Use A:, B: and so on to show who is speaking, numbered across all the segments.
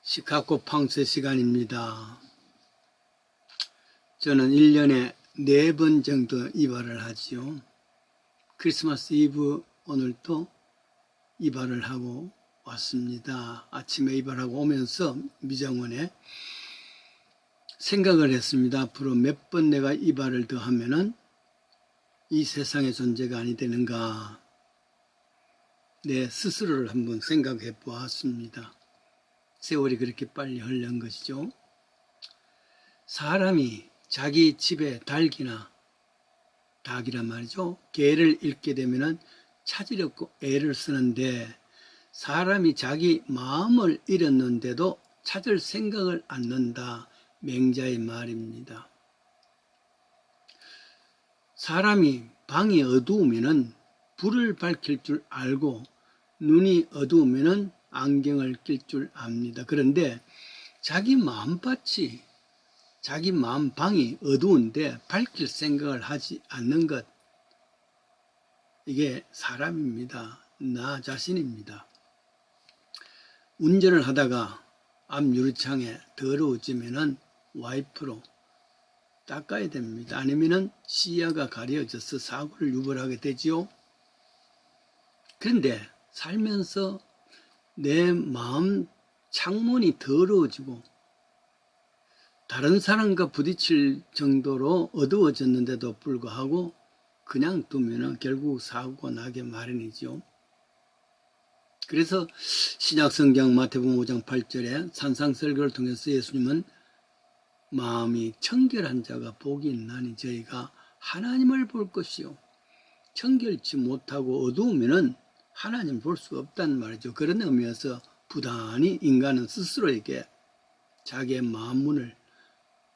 A: 시카고 팡스 시간입니다. 저는 1년에 4번 정도 이발을 하지요. 크리스마스 이브 오늘도 이발을 하고 왔습니다. 아침에 이발하고 오면서 미장원에 생각을 했습니다. 앞으로 몇 번 내가 이발을 더 하면은 이 세상의 존재가 아니 되는가. 내 스스로를 한번 생각해 보았습니다. 세월이 그렇게 빨리 흘러간 것이죠. 사람이 자기 집에 닭이란 말이죠. 개를 잃게 되면은 찾으려고 애를 쓰는데 사람이 자기 마음을 잃었는데도 찾을 생각을 않는다. 맹자의 말입니다. 사람이 방이 어두우면은 불을 밝힐 줄 알고 눈이 어두우면은 안경을 낄 줄 압니다. 그런데 자기 마음밭이 자기 마음 방이 어두운데 밝힐 생각을 하지 않는 것, 이게 사람입니다. 나 자신입니다. 운전을 하다가 앞 유리창에 더러워지면은 와이프로 닦아야 됩니다. 아니면은 시야가 가려져서 사고를 유발하게 되지요. 그런데 살면서 내 마음 창문이 더러워지고 다른 사람과 부딪힐 정도로 어두워졌는데도 불구하고 그냥 두면 결국 사고가 나게 마련이죠. 그래서 신약성경 마태복음 5장 8절에 산상설교를 통해서 예수님은 마음이 청결한 자가 복이 있나니 저희가 하나님을 볼 것이요. 청결치 못하고 어두우면은 하나님 볼 수가 없다는 말이죠. 그런 의미에서 부단히 인간은 스스로에게 자기의 마음 문을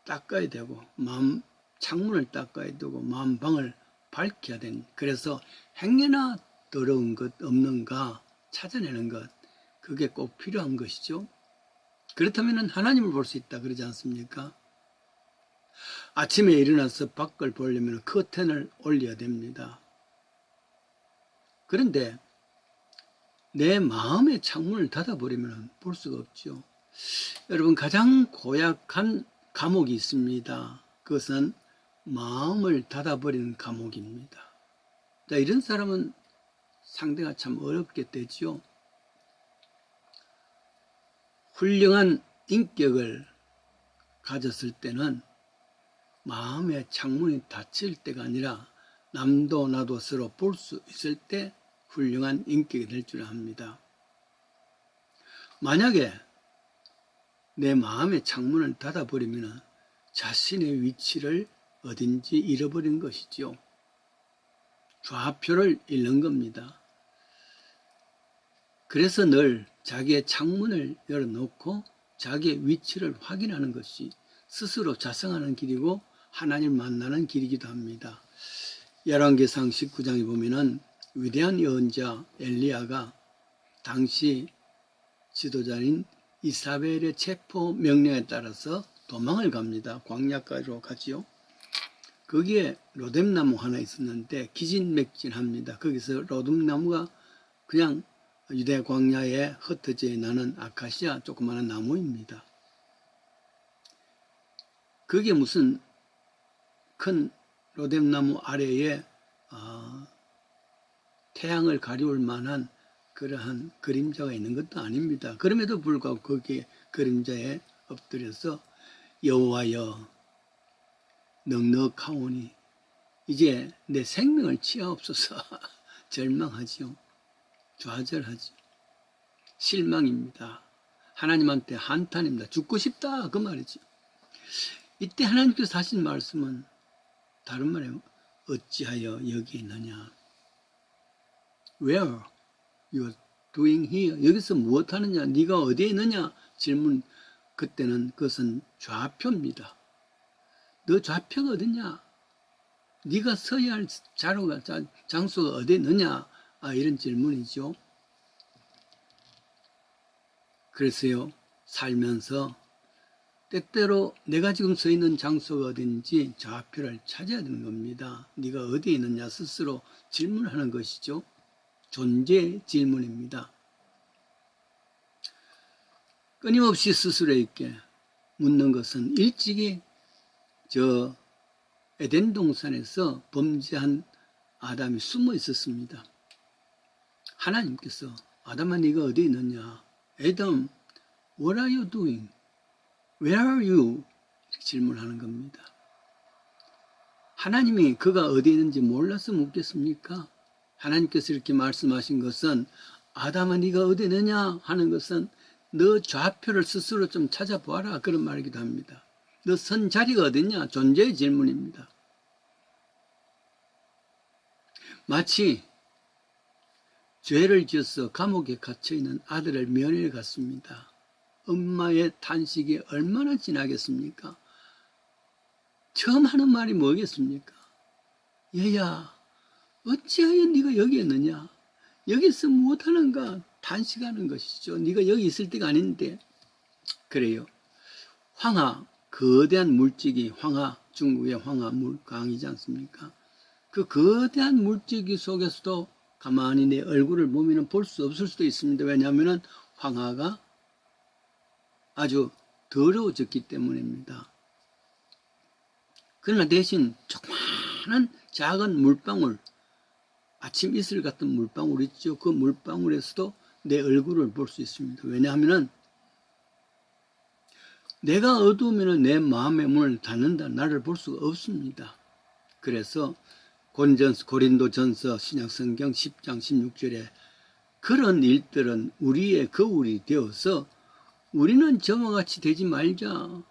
A: 닦아야 되고 마음 창문을 닦아야 되고 마음 방을 밝혀야 되는, 그래서 행여나 더러운 것 없는가 찾아내는 것, 그게 꼭 필요한 것이죠. 그렇다면 하나님을 볼 수 있다 그러지 않습니까? 아침에 일어나서 밖을 보려면 커튼을 올려야 됩니다. 그런데 내 마음의 창문을 닫아버리면 볼 수가 없죠. 여러분, 가장 고약한 감옥이 있습니다. 그것은 마음을 닫아버리는 감옥입니다. 자, 이런 사람은 상대가 참 어렵게 되지요. 훌륭한 인격을 가졌을 때는 마음의 창문이 닫힐 때가 아니라 남도 나도 서로 볼 수 있을 때 훌륭한 인격이 될 줄 압니다. 만약에 내 마음의 창문을 닫아버리면 자신의 위치를 어딘지 잃어버린 것이죠. 좌표를 잃는 겁니다. 그래서 늘 자기의 창문을 열어놓고 자기의 위치를 확인하는 것이 스스로 자성하는 길이고 하나님을 만나는 길이기도 합니다. 열왕기상 19장에 보면은 위대한 예언자 엘리야가 당시 지도자인 이사벨의 체포 명령에 따라서 도망을 갑니다. 광야가로 가지요. 거기에 로뎀나무 하나 있었는데 기진맥진합니다. 거기서 로뎀나무가 그냥 유대 광야에 흩어져 나는 아카시아 조그마한 나무입니다. 그게 무슨 큰 로뎀나무 아래에 태양을 가리울 만한 그러한 그림자가 있는 것도 아닙니다. 그럼에도 불구하고 거기에 그림자에 엎드려서 여호와여 넉넉하오니 이제 내 생명을 취하옵소서. 절망하지요. 좌절하지요. 실망입니다. 하나님한테 한탄입니다. 죽고 싶다 그 말이죠. 이때 하나님께서 하신 말씀은 다른 말에 어찌하여 여기 있느냐. Where you are doing here? 여기서 무엇 하느냐? 네가 어디에 있느냐? 질문. 그때는 그것은 좌표입니다. 너 좌표가 어디냐? 네가 서야 할 장소가 어디에 있느냐? 이런 질문이죠. 그래서요, 살면서 때때로 내가 지금 서 있는 장소가 어딘지 좌표를 찾아야 되는 겁니다. 네가 어디에 있느냐 스스로 질문하는 것이죠. 존재 질문입니다. 끊임없이 스스로에게 묻는 것은 일찍이 저 에덴 동산에서 범죄한 아담이 숨어 있었습니다. 하나님께서 아담아 네가 어디 있느냐? 애덤, what are you doing? Where are you? 이렇게 질문하는 겁니다. 하나님이 그가 어디 있는지 몰라서 묻겠습니까? 하나님께서 이렇게 말씀하신 것은 아담아 네가 어디 있느냐 하는 것은 너 좌표를 스스로 좀 찾아보아라 그런 말이기도 합니다. 너 선 자리가 어딨냐? 존재의 질문입니다. 마치 죄를 지어서 감옥에 갇혀있는 아들을 면회 갔습니다. 엄마의 탄식이 얼마나 지나겠습니까? 처음 하는 말이 뭐겠습니까? 얘야, 어찌하여 네가 여기 있느냐? 여기서 무엇하는가? 탄식하는 것이죠. 네가 여기 있을 때가 아닌데. 그래요. 황하, 거대한 물질이 황하, 중국의 황하 물강이지 않습니까? 그 거대한 물질기 속에서도 가만히 내 얼굴을 보면 볼 수 없을 수도 있습니다. 왜냐하면 황하가 아주 더러워졌기 때문입니다. 그러나 대신 조그마한 작은 물방울, 아침 이슬 같은 물방울 있죠. 그 물방울에서도 내 얼굴을 볼 수 있습니다. 왜냐하면 내가 어두우면 내 마음의 문을 닫는다. 나를 볼 수가 없습니다. 그래서 고린도전서 신약성경 10장 16절에 그런 일들은 우리의 거울이 되어서 우리는 저와 같이 되지 말자.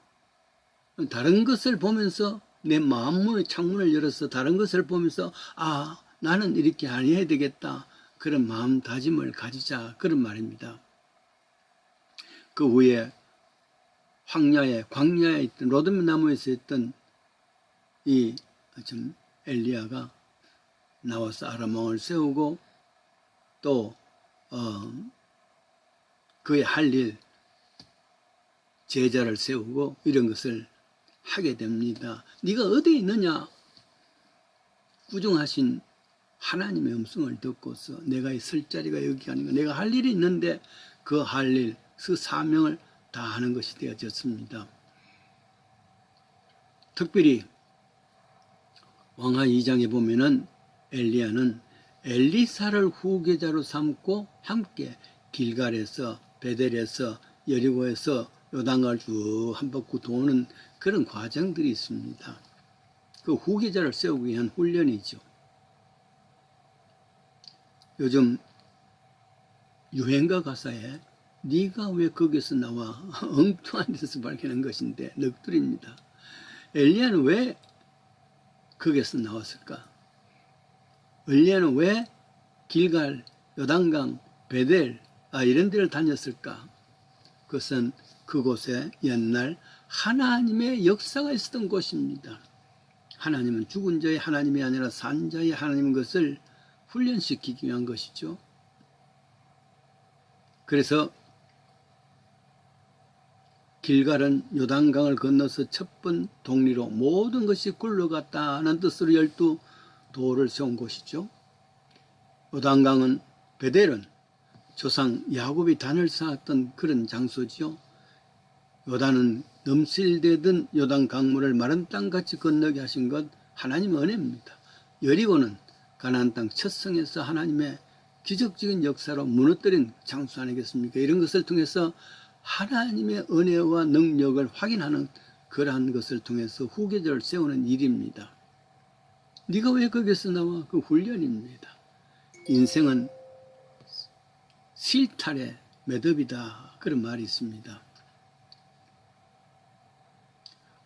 A: 다른 것을 보면서 내 마음문의 창문을 열어서 다른 것을 보면서 아 나는 이렇게 안 해야 되겠다. 그런 마음다짐을 가지자. 그런 말입니다. 그 후에 광야에 있던 로드면 나무에서 있던 이 엘리야가 나와서 아람왕을 세우고 또 그의 할 일 제자를 세우고 이런 것을 하게 됩니다. 네가 어디에 있느냐? 꾸중하신 하나님의 음성을 듣고서 내가 있을 자리가 여기가 아닌가? 내가 할 일이 있는데 그 할 일, 그 사명을 다 하는 것이 되어졌습니다. 특별히 왕하 2장에 보면은 엘리야는 엘리사를 후계자로 삼고 함께 길갈에서 베델에서 여리고에서 요단강을 쭉 한 바퀴 도는 그런 과정들이 있습니다. 그 후계자를 세우기 위한 훈련이죠. 요즘 유행가 가사에 네가 왜 거기서 나와 엉뚱한 데서 밝히는 것인데 넋두리입니다. 엘리야는 왜 거기서 나왔을까? 엘리야는 왜 길갈, 요단강, 베델 이런 데를 다녔을까? 그것은 그곳에 옛날 하나님의 역사가 있었던 곳입니다. 하나님은 죽은 자의 하나님이 아니라 산 자의 하나님인 것을 훈련시키기 위한 것이죠. 그래서 길갈은 요단강을 건너서 첫 번 동리로 모든 것이 굴러갔다는 뜻으로 12돌을 세운 곳이죠. 요단강은 베델은 조상 야곱이 단을 쌓았던 그런 장소지요. 요단은 넘실대던 요단 강물을 마른 땅같이 건너게 하신 것 하나님의 은혜입니다. 여리고는 가나안 땅 첫 성에서 하나님의 기적적인 역사로 무너뜨린 장소 아니겠습니까? 이런 것을 통해서 하나님의 은혜와 능력을 확인하는 그러한 것을 통해서 후계자를 세우는 일입니다. 네가 왜 거기서 나와? 그 훈련입니다. 인생은 실탈의 매듭이다. 그런 말이 있습니다.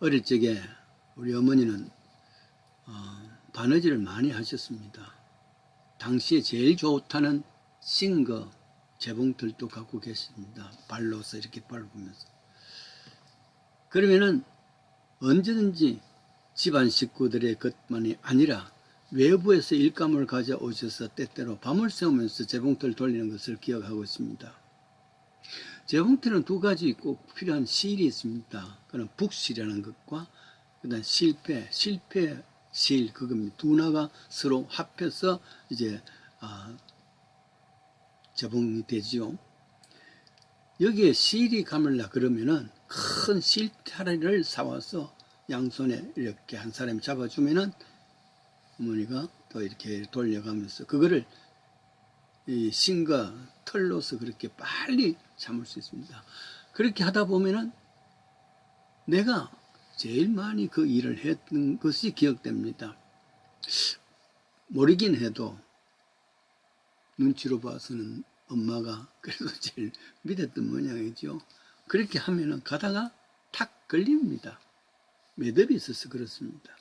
A: 어릴 적에 우리 어머니는 바느질을 많이 하셨습니다. 당시에 제일 좋다는 싱거 재봉틀도 갖고 계십니다. 발로서 이렇게 밟으면서. 그러면은 언제든지 집안 식구들의 것만이 아니라 외부에서 일감을 가져오셔서 때때로 밤을 새우면서 재봉틀을 돌리는 것을 기억하고 있습니다. 재봉틀은 두 가지 꼭 필요한 실이 있습니다. 그는 북실이라는 것과 그다음 실패 실 그겁니다. 두 나가 서로 합해서 이제 재봉이 되지요. 여기에 실이 감을라 그러면은 큰 실타래를 사와서 양손에 이렇게 한 사람이 잡아주면은 어머니가 또 이렇게 돌려가면서 그거를 이 신과 털로서 그렇게 빨리 참을 수 있습니다. 그렇게 하다 보면은 내가 제일 많이 그 일을 했던 것이 기억됩니다. 모르긴 해도 눈치로 봐서는 엄마가 그래도 제일 믿었던 모양이죠. 그렇게 하면은 가다가 탁 걸립니다. 매듭이 있어서 그렇습니다.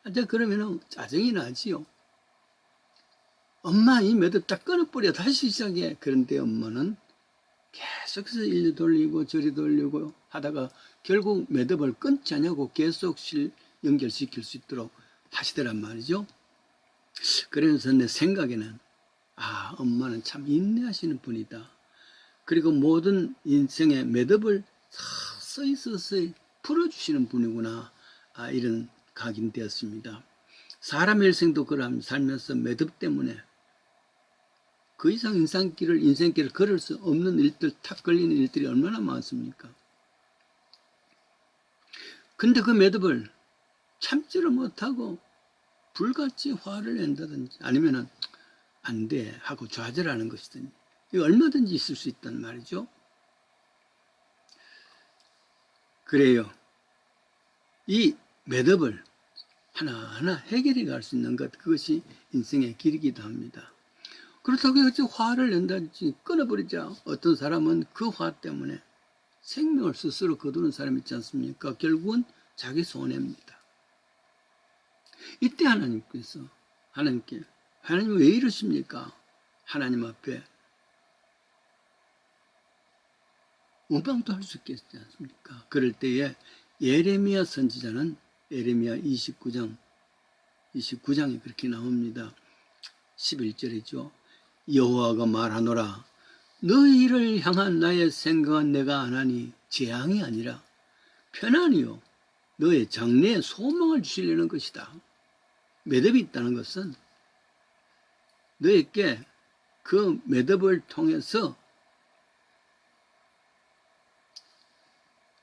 A: 이제 그러면은 짜증이 나지요. 엄마 이 매듭 딱 끊어버려 다시 시작해. 그런데 엄마는 계속해서 이리 돌리고 저리 돌리고 하다가 결국 매듭을 끊지 않냐고 계속 연결시킬 수 있도록 하시더란 말이죠. 그래서 내 생각에는 엄마는 참 인내하시는 분이다. 그리고 모든 인생의 매듭을 서서히 풀어주시는 분이구나. 이런 각인되었습니다. 사람의 일생도 그러한 살면서 매듭 때문에 그 이상 인생길을 걸을 수 없는 일들, 탁 걸리는 일들이 얼마나 많습니까? 근데 그 매듭을 참지를 못하고 불같이 화를 낸다든지 아니면은 안 돼 하고 좌절하는 것이든지 이거 얼마든지 있을 수 있단 말이죠. 그래요. 이 매듭을 하나하나 해결해 갈 수 있는 것, 그것이 인생의 길이기도 합니다. 그렇다고 해서 화를 낸다든지 끊어버리자. 어떤 사람은 그 화 때문에 생명을 스스로 거두는 사람이 있지 않습니까? 결국은 자기 손해입니다. 이때 하나님께서 하나님 왜 이러십니까? 하나님 앞에 원망도 할 수 있겠지 않습니까? 그럴 때에 예레미야 선지자는 예레미야 29장에 그렇게 나옵니다. 11절이죠. 여호와가 말하노라 너희를 향한 나의 생각은 내가 안 하니 재앙이 아니라 편안이요 너의 장래에 소망을 주시려는 것이다. 매듭이 있다는 것은 너에게 그 매듭을 통해서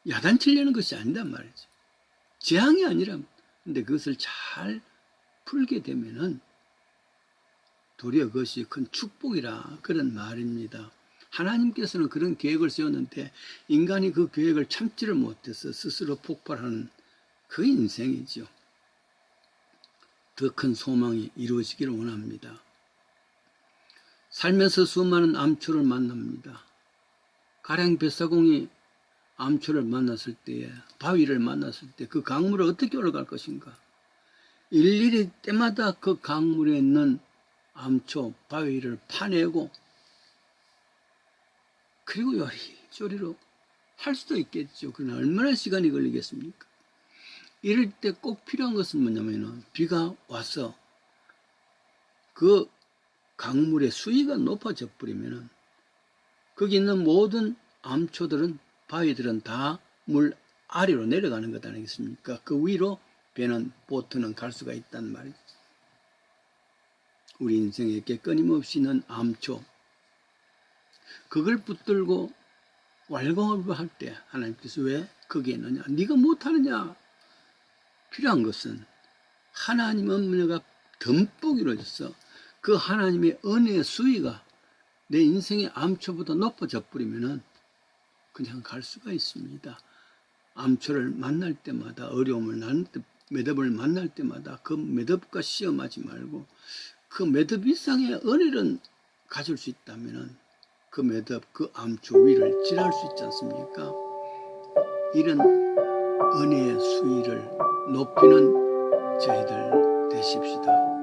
A: 야단치려는 것이 아니란 말이죠. 재앙이 아니라 근데 그것을 잘 풀게 되면은 도리어 그것이 큰 축복이라 그런 말입니다. 하나님께서는 그런 계획을 세웠는데 인간이 그 계획을 참지를 못해서 스스로 폭발하는 그 인생이죠. 더 큰 소망이 이루어지기를 원합니다. 살면서 수많은 암초를 만납니다. 가령 뱃사공이 암초를 만났을 때에 바위를 만났을 때 그 강물을 어떻게 올라갈 것인가. 일일이 때마다 그 강물에 있는 암초 바위를 파내고 그리고 요리조리로 할 수도 있겠죠. 그러나 얼마나 시간이 걸리겠습니까? 이럴 때 꼭 필요한 것은 뭐냐면 비가 와서 그 강물의 수위가 높아져 버리면 거기 있는 모든 암초들은 바위들은 다 물 아래로 내려가는 것 아니겠습니까? 그 위로 보트는 갈 수가 있단 말이죠. 우리 인생에게 끊임없이 있는 암초 그걸 붙들고 왈가왈부할 때 하나님께서 왜 거기에 있느냐? 네가 못하느냐? 필요한 것은 하나님 은혜가 듬뿍 이루어져서 그 하나님의 은혜의 수위가 내 인생의 암초보다 높아져 버리면은 그냥 갈 수가 있습니다. 암초를 만날 때마다 어려움을 나눌 때 매듭을 만날 때마다 그 매듭과 시험하지 말고 그 매듭 이상의 은혜를 가질 수 있다면은 그 매듭, 그 암초 위를 지날 수 있지 않습니까? 이런 은혜의 수위를 높이는 저희들 되십시다.